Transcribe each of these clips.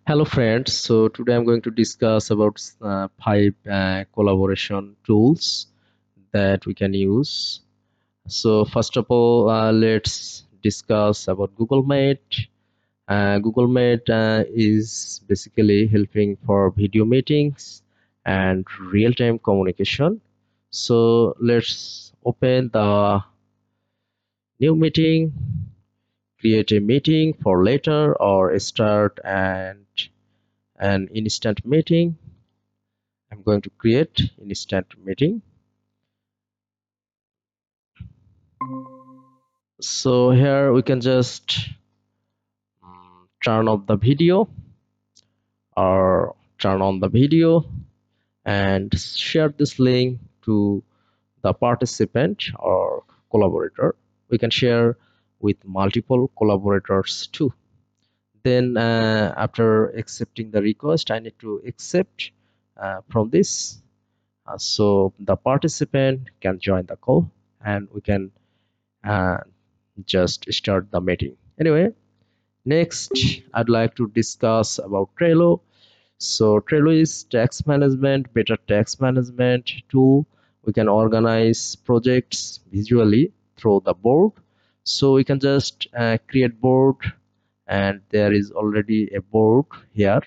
Hello friends, so today I'm going to discuss about five collaboration tools that we can use. So first of all, let's discuss about Google Meet. Google Meet is basically helping for video meetings and real-time communication. So let's open the new meeting, create a meeting for later or start and an instant meeting. I'm going to create instant meeting. So here we can just turn off the video or turn on the video and share this link to the participant or collaborator. We can share with multiple collaborators too. Then after accepting the request, I need to accept from this. So the participant can join the call and we can uh, just start the meeting. Anyway, next I'd like to discuss about Trello. So Trello is task management, better task management tool. We can organize projects visually through the board. So we can just create board, and there is already a board here.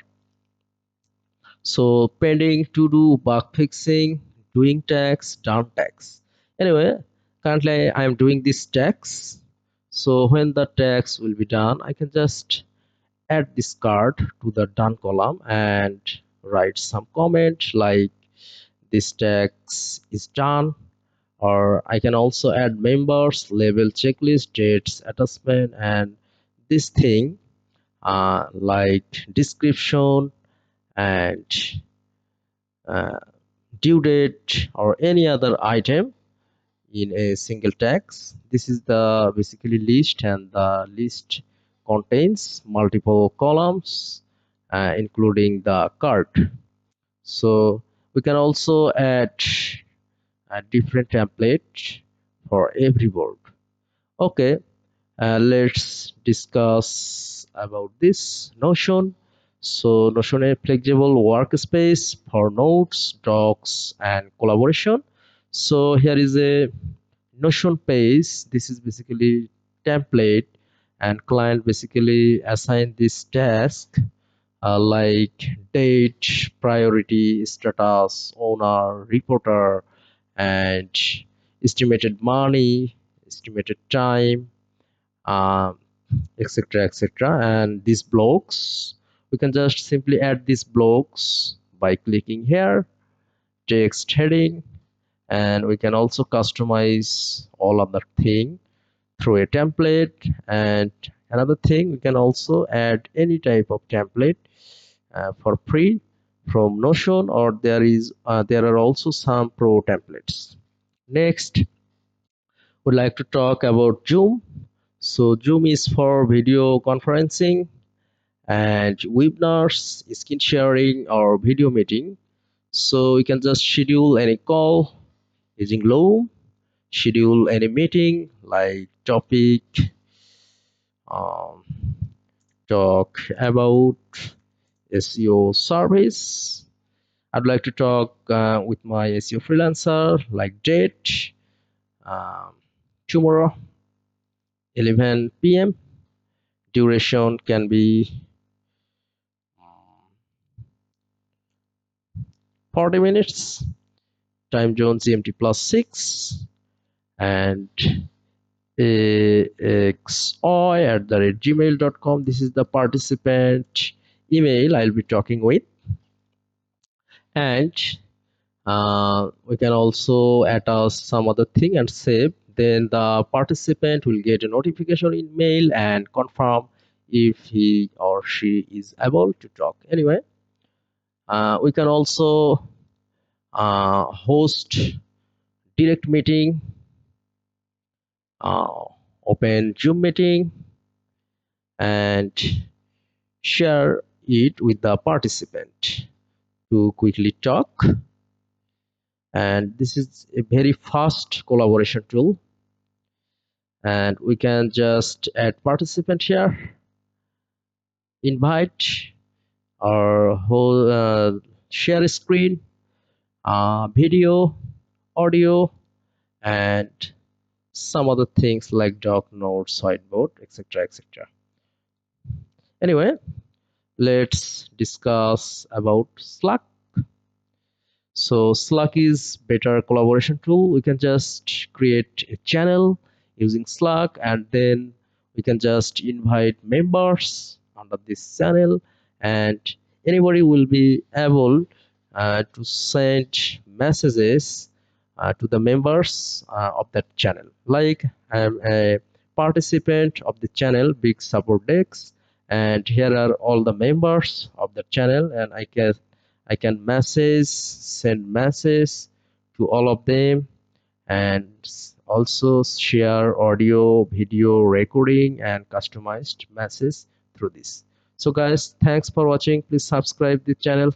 So pending, to do, bug fixing, doing tax, done tax. Anyway, currently I am doing this tax. So when the tax will be done, I can just add this card to the done column and write some comment like this tax is done. Or I can also add members, label, checklist, dates, attachment, and this thing like description and uh, due date or any other item in a single text. This is the basically list, and the list contains multiple columns including the cart. So we can also add a different template for every board. Okay, let's discuss about this Notion. So Notion is a flexible workspace for notes, docs, and collaboration. So here is a Notion page. This is basically template, and client basically assign this task like date, priority, status, owner, reporter, and estimated money, estimated time, um, etc, etc. And these blocks, we can just simply add these blocks by clicking here, text heading, and we can also customize all other thing through a template. And another thing, we can also add any type of template for free from Notion, or there are also some pro templates. Next, would like to talk about Zoom. So Zoom is for video conferencing and webinars, screen sharing, or video meeting. So you can just schedule any call using Loom, schedule any meeting like topic, um, talk about SEO service. I'd like to talk with my SEO freelancer like date, um, tomorrow 11 p.m. Duration can be 40 minutes. Time zone GMT plus 6, and axoi@gmail.com. This is the participant email I'll be talking with. And we can also attach some other thing and save. Then the participant will get a notification in mail and confirm if he or she is able to talk. Anyway, we can also host direct meeting, uh, open Zoom meeting, and share it with the participant to quickly talk. And this is a very fast collaboration tool, and we can just add participant here, invite, or whole share screen, video, audio, and some other things like doc notes, whiteboard, etc., etc. Anyway, let's discuss about Slack. So Slack is better collaboration tool. We can just create a channel using Slack, and then we can just invite members under this channel, and anybody will be able to send messages to the members of that channel. Like, I'm a participant of the channel Big Support Decks, and here are all the members of the channel, and I can send message to all of them, and also share audio, video recording, and customized message through this. So guys, thanks for watching. Please subscribe the channel.